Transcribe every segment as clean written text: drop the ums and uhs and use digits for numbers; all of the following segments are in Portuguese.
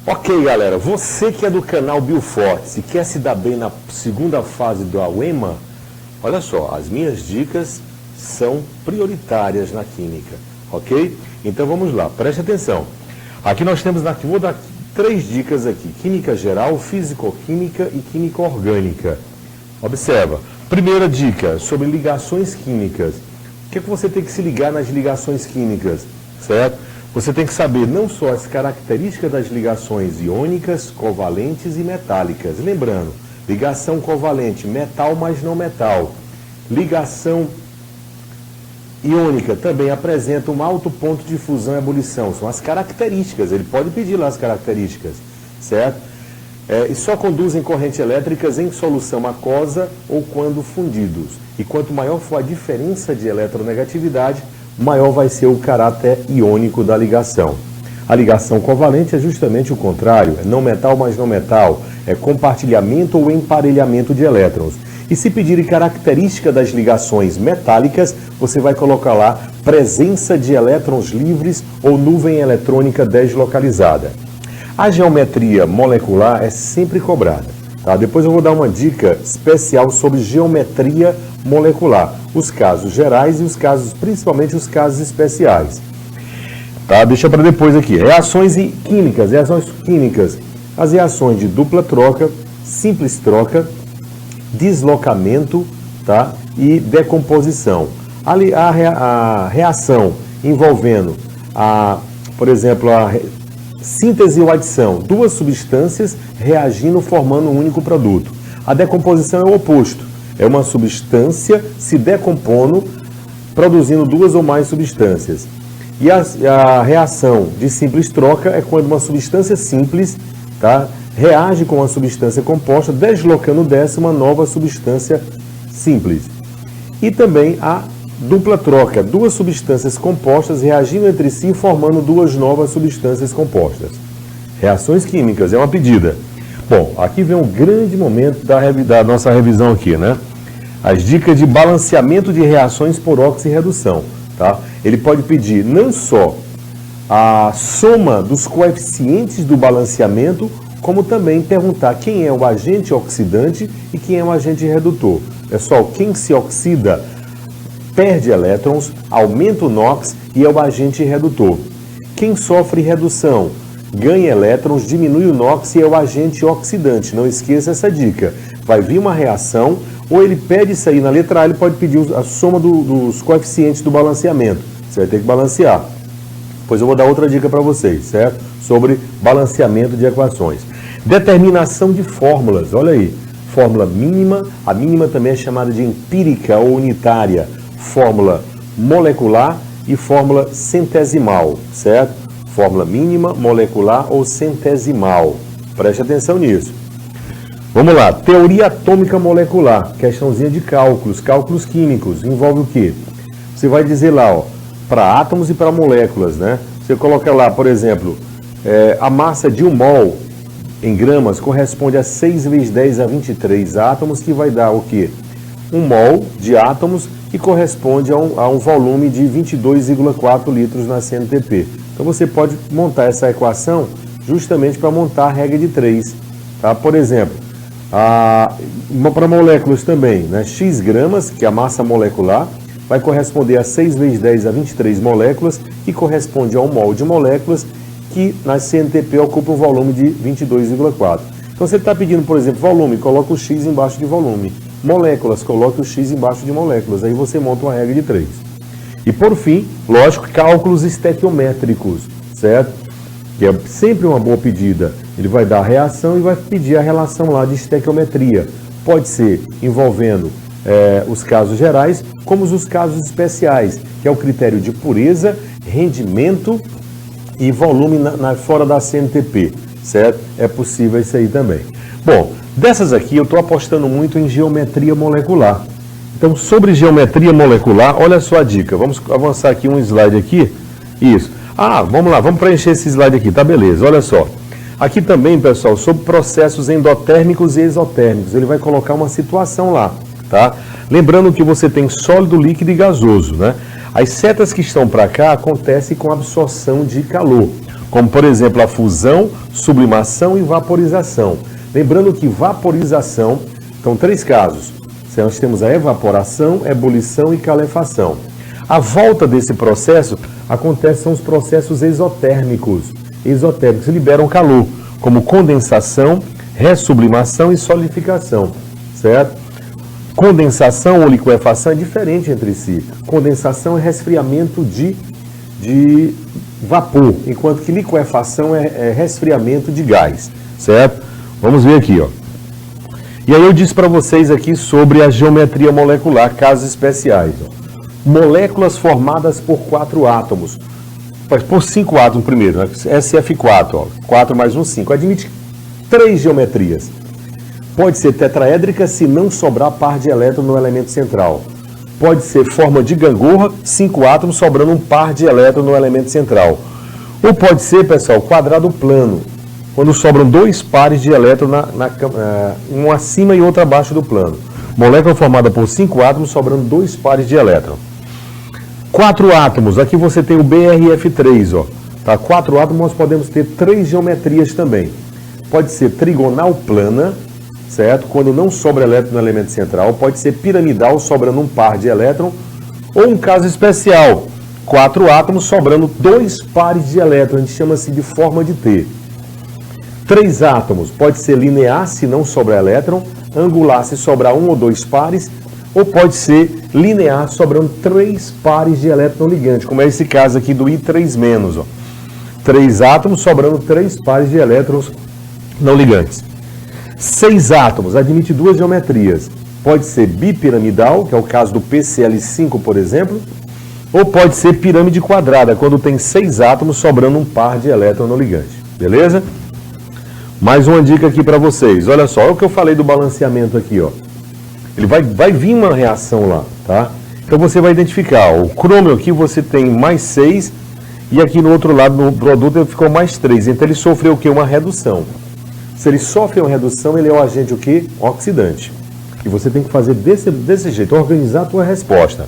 Ok, galera, você que é do canal Biofortes e quer se dar bem na segunda fase do AUEMA, olha só, as minhas dicas são prioritárias na química, ok? Então vamos lá, preste atenção. Aqui nós temos, vou dar 3 dicas aqui, química geral, físico-química e química orgânica. Observa, primeira dica, sobre ligações químicas. O que é que você tem que se ligar nas ligações químicas, certo? Você tem que saber não só as características das ligações iônicas, covalentes e metálicas. Lembrando, ligação covalente, metal mais não metal. Ligação iônica também apresenta um alto ponto de fusão e ebulição. São as características, ele pode pedir lá as características, certo? E só conduzem correntes elétricas em solução aquosa ou quando fundidos. E quanto maior for a diferença de eletronegatividade, maior vai ser o caráter iônico da ligação. A ligação covalente é justamente o contrário, é não metal mais não metal, é compartilhamento ou emparelhamento de elétrons. E se pedirem característica das ligações metálicas, você vai colocar lá presença de elétrons livres ou nuvem eletrônica deslocalizada. A geometria molecular é sempre cobrada. Tá? Depois eu vou dar uma dica especial sobre geometria molecular, os casos gerais e os casos, principalmente os casos especiais. Tá? Deixa para depois aqui. Reações químicas, as reações de dupla troca, simples troca, deslocamento, tá? E decomposição. A reação envolvendo, por exemplo, a síntese ou adição, 2 substâncias reagindo formando um único produto. A decomposição é o oposto, é uma substância se decompondo, produzindo 2 ou mais substâncias. E a reação de simples troca é quando uma substância simples, tá, reage com uma substância composta, deslocando dessa uma nova substância simples. E também a dupla troca, 2 substâncias compostas reagindo entre si, formando 2 novas substâncias compostas. Reações químicas, é uma pedida. Bom, aqui vem um grande momento da nossa revisão aqui, né? As dicas de balanceamento de reações por oxirredução, tá? Ele pode pedir não só a soma dos coeficientes do balanceamento, como também perguntar quem é o agente oxidante e quem é o agente redutor. Pessoal, quem se oxida perde elétrons, aumenta o NOx e é o agente redutor. Quem sofre redução ganha elétrons, diminui o NOx e é o agente oxidante. Não esqueça essa dica. Vai vir uma reação, ou ele pede isso aí na letra A, ele pode pedir a soma dos coeficientes do balanceamento. Você vai ter que balancear. Depois eu vou dar outra dica para vocês, certo? Sobre balanceamento de equações. Determinação de fórmulas, olha aí. Fórmula mínima, a mínima também é chamada de empírica ou unitária. Fórmula molecular e fórmula centesimal, certo? Fórmula mínima, molecular ou centesimal. Preste atenção nisso. Vamos lá, teoria atômica molecular, questãozinha de cálculos químicos, envolve o quê? Você vai dizer lá, ó, para átomos e para moléculas, né? Você coloca lá, por exemplo, a massa de 1 mol em gramas corresponde a 6 vezes 10 a 23 átomos, que vai dar o quê? 1 mol de átomos, que corresponde a um volume de 22,4 litros na CNTP. Então você pode montar essa equação justamente para montar a regra de 3. Tá? Por exemplo, para moléculas também, né? X gramas, que é a massa molecular, vai corresponder a 6 vezes 10 a 23 moléculas, que corresponde a 1 mol de moléculas, que na CNTP ocupa um volume de 22,4. Então você está pedindo, por exemplo, volume, coloca o X embaixo de volume. Moléculas, coloque o X embaixo de moléculas. Aí você monta uma regra de 3. E por fim, lógico, cálculos estequiométricos, certo? Que é sempre uma boa pedida. Ele vai dar a reação e vai pedir a relação lá de estequiometria. Pode ser envolvendo os casos gerais, como os casos especiais, que é o critério de pureza, rendimento e volume fora da CNTP, certo? É possível isso aí também. Bom, dessas aqui eu estou apostando muito em geometria molecular. Então, sobre geometria molecular, olha só a dica. Vamos avançar aqui um slide aqui. Isso. Vamos lá, vamos preencher esse slide aqui, tá beleza, olha só. Aqui também, pessoal, sobre processos endotérmicos e exotérmicos, ele vai colocar uma situação lá, tá? Lembrando que você tem sólido, líquido e gasoso, né? As setas que estão para cá acontecem com absorção de calor. como por exemplo a fusão, sublimação e vaporização. Lembrando que vaporização, então 3 casos, nós temos a evaporação, ebulição e calefação. A volta desse processo são os processos exotérmicos que liberam calor, como condensação, ressublimação e solidificação, certo? Condensação ou liquefação é diferente entre si. Condensação é resfriamento de vapor, enquanto que liquefação é resfriamento de gás, certo? Vamos ver aqui, ó. E aí eu disse para vocês aqui sobre a geometria molecular, casos especiais, ó. Moléculas formadas por 4 átomos, por 5 átomos primeiro, né? SF4, ó, 4 mais 1, 5, admite 3 geometrias. Pode ser tetraédrica se não sobrar par de elétron no elemento central. Pode ser forma de gangorra, 5 átomos sobrando um par de elétron no elemento central. Ou pode ser, pessoal, quadrado plano, quando sobram 2 pares de elétron, um acima e outro abaixo do plano. Molécula formada por 5 átomos sobrando 2 pares de elétron. 4 átomos, aqui você tem o BRF3, ó. Tá? 4 átomos nós podemos ter 3 geometrias também. Pode ser trigonal plana, certo? Quando não sobra elétron no elemento central. Pode ser piramidal, sobrando um par de elétron. Ou um caso especial, 4 átomos sobrando 2 pares de elétron. A gente chama-se de forma de T. 3 átomos, pode ser linear se não sobrar elétron, angular se sobrar 1 ou 2 pares, ou pode ser linear sobrando 3 pares de elétron ligante, como é esse caso aqui do I3-, ó. 3 átomos sobrando 3 pares de elétrons não ligantes. 6 átomos, admite 2 geometrias. Pode ser bipiramidal, que é o caso do PCl5, por exemplo, ou pode ser pirâmide quadrada, quando tem 6 átomos sobrando um par de elétron não ligante. Beleza? Mais uma dica aqui para vocês. Olha só, olha o que eu falei do balanceamento aqui, ó. Ele vai vir uma reação lá, tá? Então você vai identificar, ó, o crômio aqui você tem mais 6 e aqui no outro lado no produto ele ficou mais 3. Então ele sofreu o quê? Uma redução. Se ele sofre uma redução, ele é o agente o quê? Oxidante. E você tem que fazer desse jeito, organizar a tua resposta.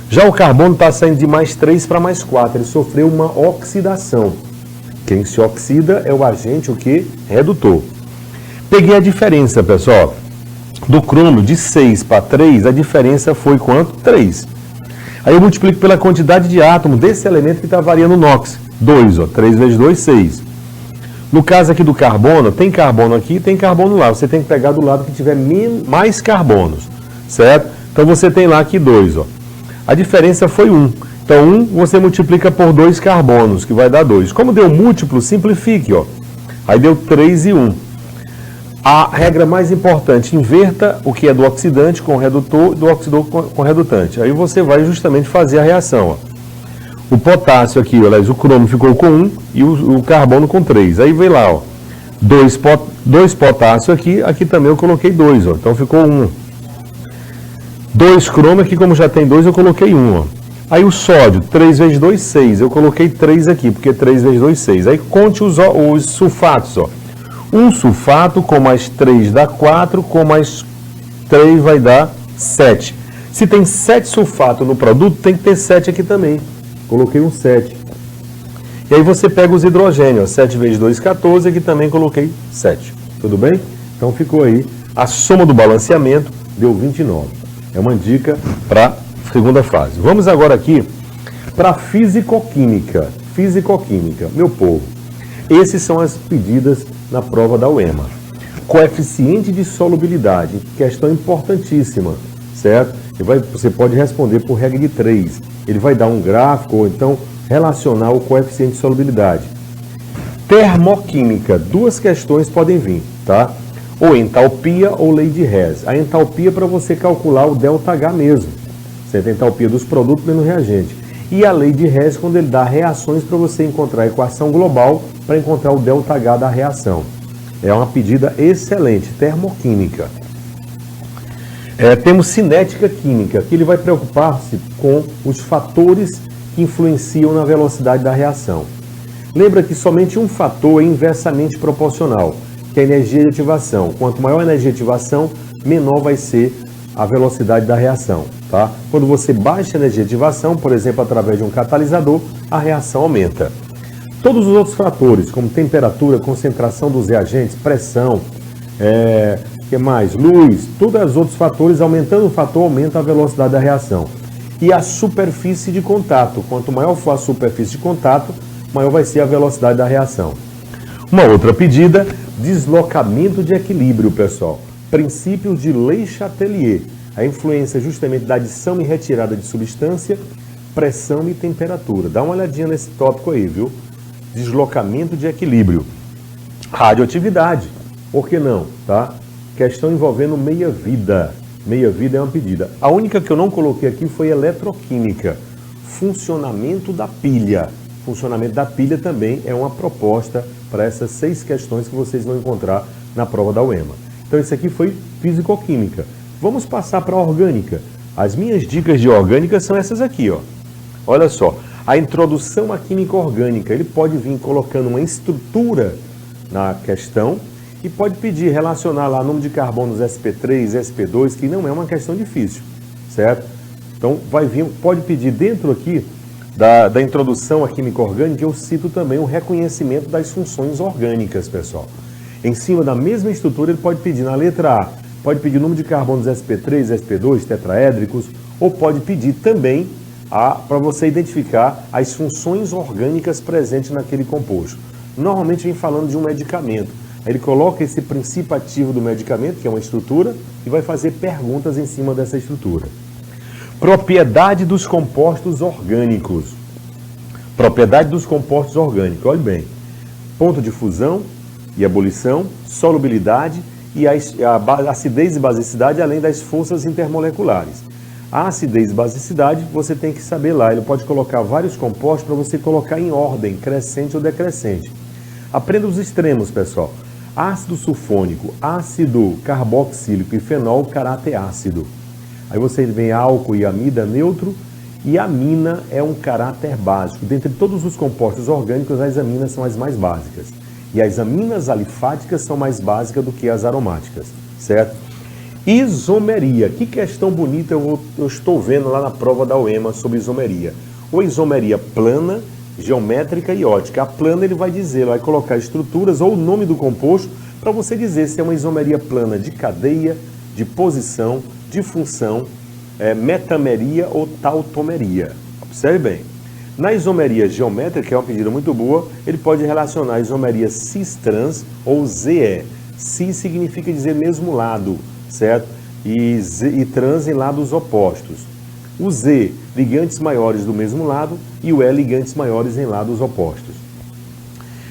Já o carbono está saindo de mais 3 para mais 4. Ele sofreu uma oxidação. Quem se oxida é o agente o quê? Redutor. Peguei a diferença, pessoal. Do crômio de 6 para 3, a diferença foi quanto? 3. Aí eu multiplico pela quantidade de átomo desse elemento que está variando no NOx. 2, ó. 3 vezes 2, 6. No caso aqui do carbono, tem carbono aqui e tem carbono lá. Você tem que pegar do lado que tiver mais carbonos, certo? Então você tem lá aqui 2, ó. A diferença foi 1. Então 1 você multiplica por 2 carbonos, que vai dar 2. Como deu múltiplo, simplifique, ó. Aí deu 3 e 1. A regra mais importante, inverta o que é do oxidante com o redutor e do oxidor com o redutante. Aí você vai justamente fazer a reação, ó. O potássio aqui, aliás, o crômio ficou com 1 e o carbono com 3. Aí vem lá, ó, 2 potássio aqui, aqui também eu coloquei 2, ó, então ficou 1. 2 crômio aqui, como já tem 2, eu coloquei 1, ó. Aí o sódio, 3 vezes 2, 6, eu coloquei 3 aqui, porque 3 vezes 2, 6. Aí conte os sulfatos, ó. 1 sulfato com mais 3 dá 4, com mais 3 vai dar 7. Se tem 7 sulfato no produto, tem que ter 7 aqui também. Coloquei um 7. E aí você pega os hidrogênios, 7 vezes 2, 14, aqui também coloquei 7. Tudo bem? Então ficou aí. A soma do balanceamento deu 29. É uma dica para a segunda fase. Vamos agora aqui para físico-química. Físico-química, meu povo. Essas são as pedidas na prova da UEMA. Coeficiente de solubilidade, questão importantíssima, certo? Você pode responder por regra de 3. Ele vai dar um gráfico ou então relacionar o coeficiente de solubilidade. Termoquímica, 2 questões podem vir, tá? Ou entalpia ou lei de Hess. A entalpia para você calcular o ΔH mesmo. Você tem a entalpia dos produtos menos reagente. E a lei de Hess quando ele dá reações para você encontrar a equação global para encontrar o ΔH da reação. É uma pedida excelente, termoquímica. Temos cinética química, que ele vai preocupar-se com os fatores que influenciam na velocidade da reação. Lembra que somente um fator é inversamente proporcional, que é a energia de ativação. Quanto maior a energia de ativação, menor vai ser a velocidade da reação. Tá? Quando você baixa a energia de ativação, por exemplo, através de um catalisador, a reação aumenta. Todos os outros fatores, como temperatura, concentração dos reagentes, pressão, que mais? Luz, todos os outros fatores, aumentando o fator, aumenta a velocidade da reação. E a superfície de contato, quanto maior for a superfície de contato, maior vai ser a velocidade da reação. Uma outra pedida, deslocamento de equilíbrio, pessoal. Princípios de Le Chatelier, a influência justamente da adição e retirada de substância, pressão e temperatura. Dá uma olhadinha nesse tópico aí, viu? Deslocamento de equilíbrio. Radioatividade, por que não, tá? Questão envolvendo meia-vida. Meia-vida é uma pedida. A única que eu não coloquei aqui foi eletroquímica. Funcionamento da pilha. Funcionamento da pilha também é uma proposta para essas 6 questões que vocês vão encontrar na prova da UEMA. Então isso aqui foi físico-química. Vamos passar para a orgânica. As minhas dicas de orgânica são essas aqui, ó. Olha só, a introdução à química orgânica, ele pode vir colocando uma estrutura na questão e pode pedir relacionar lá número de carbonos sp3, sp2, que não é uma questão difícil, certo? Então vai vir, pode pedir dentro aqui da introdução à química orgânica, eu cito também o reconhecimento das funções orgânicas, pessoal. Em cima da mesma estrutura, ele pode pedir na letra A, pode pedir o número de carbonos sp3, sp2, tetraédricos, ou pode pedir também para você identificar as funções orgânicas presentes naquele composto. Normalmente vem falando de um medicamento. Ele coloca esse princípio ativo do medicamento, que é uma estrutura, e vai fazer perguntas em cima dessa estrutura. Propriedade dos compostos orgânicos. Propriedade dos compostos orgânicos, olhe bem. Ponto de fusão e ebulição, solubilidade e a acidez e basicidade, além das forças intermoleculares. A acidez e basicidade, você tem que saber lá, ele pode colocar vários compostos para você colocar em ordem, crescente ou decrescente. Aprenda os extremos, pessoal. Ácido sulfônico, ácido carboxílico e fenol, caráter ácido. Aí você vem álcool e amida neutro, e amina é um caráter básico. Dentre todos os compostos orgânicos, as aminas são as mais básicas. E as aminas alifáticas são mais básicas do que as aromáticas, certo? Isomeria. Que questão bonita eu estou vendo lá na prova da UEMA sobre isomeria. Ou isomeria plana, geométrica e ótica. A plana ele vai dizer, vai colocar estruturas ou o nome do composto para você dizer se é uma isomeria plana de cadeia, de posição, de função, metameria ou tautomeria. Observe bem. Na isomeria geométrica, que é uma pedida muito boa, ele pode relacionar a isomeria cis-trans ou ZE. Cis significa dizer mesmo lado, certo? E trans em lados opostos. O Z, ligantes maiores do mesmo lado, e o E, ligantes maiores em lados opostos.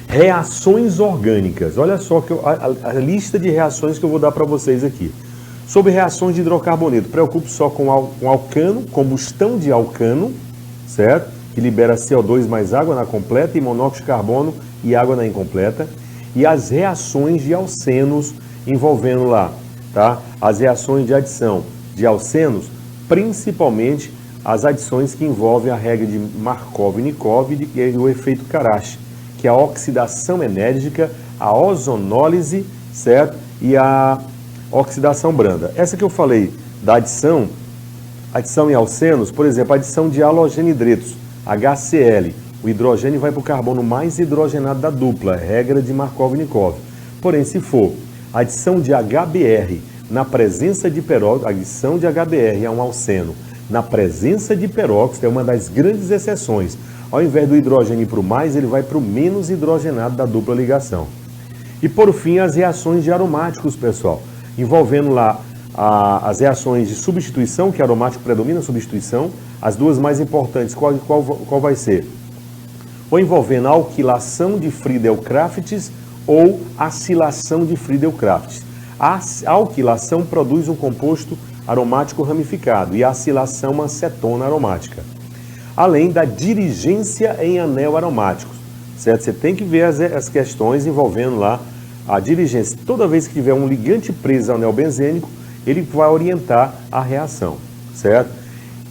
Reações orgânicas. Olha só a lista de reações que eu vou dar para vocês aqui. Sobre reações de hidrocarboneto, preocupe só com alcano, combustão de alcano, certo? Que libera CO2 mais água na completa e monóxido de carbono e água na incompleta. E as reações de alcenos envolvendo lá, tá? As reações de adição de alcenos, principalmente as adições que envolvem a regra de Markov-Nikov e o efeito Karash, que é a oxidação enérgica, a ozonólise, certo? E a oxidação branda. Essa que eu falei da adição em alcenos, por exemplo, a adição de halogenidretos, HCl, o hidrogênio vai para o carbono mais hidrogenado da dupla, regra de Markov-Nikov. Porém, se for adição de HBr na presença de peróxido, adição de HBr a um alceno na presença de peróxido é uma das grandes exceções. Ao invés do hidrogênio ir para o mais, ele vai para o menos hidrogenado da dupla ligação. E por fim, as reações de aromáticos, pessoal, envolvendo lá as reações de substituição, que aromático predomina a substituição, as duas mais importantes, qual vai ser? Ou envolvendo a alquilação de Friedel-Crafts ou acilação de Friedel-Crafts. A alquilação produz um composto aromático ramificado e a acilação uma cetona aromática. Além da dirigência em anel aromáticos, certo? Você tem que ver as questões envolvendo lá a dirigência. Toda vez que tiver um ligante preso ao anel benzênico, ele vai orientar a reação, certo?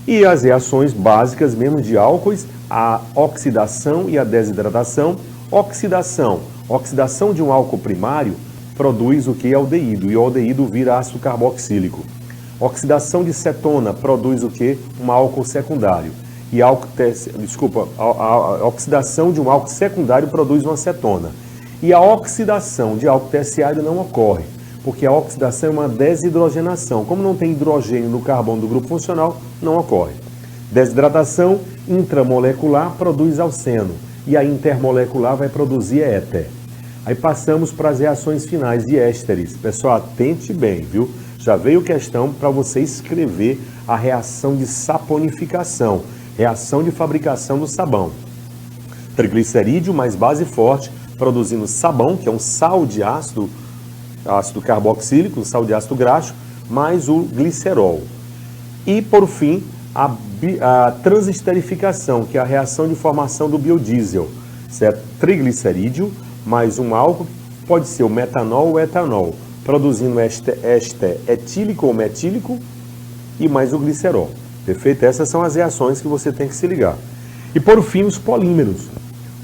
E as reações básicas mesmo de álcoois, a oxidação e a desidratação. Oxidação de um álcool primário produz o que? Aldeído, e o aldeído vira ácido carboxílico. Oxidação de cetona produz o que? Um álcool secundário. e a oxidação de um álcool secundário produz uma acetona. E a oxidação de álcool terciário não ocorre, porque a oxidação é uma desidrogenação. Como não tem hidrogênio no carbono do grupo funcional, não ocorre. Desidratação intramolecular produz alceno, e a intermolecular vai produzir éter. Aí passamos para as reações finais de ésteres. Pessoal, atente bem, viu? Já veio questão para você escrever a reação de saponificação, reação de fabricação do sabão. Triglicerídeo mais base forte, produzindo sabão, que é um sal de ácido carboxílico, um sal de ácido graxo, mais o glicerol. E, por fim, a transesterificação, que é a reação de formação do biodiesel, certo? Triglicerídeo mais um álcool, pode ser o metanol ou o etanol, produzindo éster etílico ou metílico e mais o glicerol. Perfeito? Essas são as reações que você tem que se ligar. E por fim, os polímeros.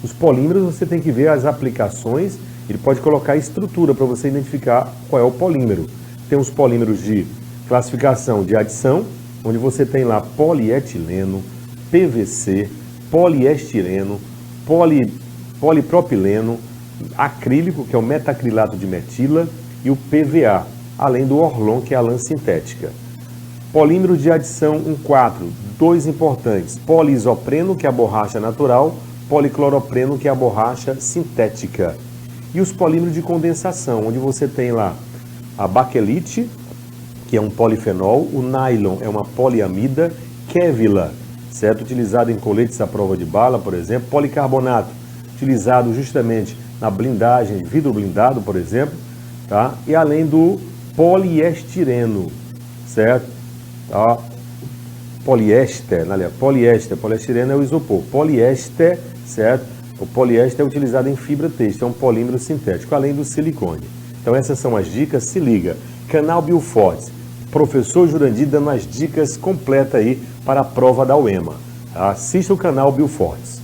Os polímeros você tem que ver as aplicações, ele pode colocar a estrutura para você identificar qual é o polímero. Tem os polímeros de classificação de adição, onde você tem lá polietileno, PVC, poliestireno, polipropileno, acrílico, que é o metacrilato de metila, e o PVA, além do Orlon, que é a lã sintética. Polímeros de adição 1,4, dois importantes, poliisopreno, que é a borracha natural, policloropreno, que é a borracha sintética. E os polímeros de condensação, onde você tem lá a baquelite, que é um polifenol, o nylon é uma poliamida, Kevlar, certo? Utilizado em coletes à prova de bala, por exemplo, policarbonato, utilizado justamente na blindagem, vidro blindado, por exemplo, tá? E além do poliestireno, certo? Tá? Poliestireno é o isopor, poliéster, certo? O poliéster é utilizado em fibra têxtil, é um polímero sintético, além do silicone. Então essas são as dicas, se liga. Canal Biofortes, professor Jurandir dando as dicas completas aí para a prova da UEMA. Assista o canal Biofortes.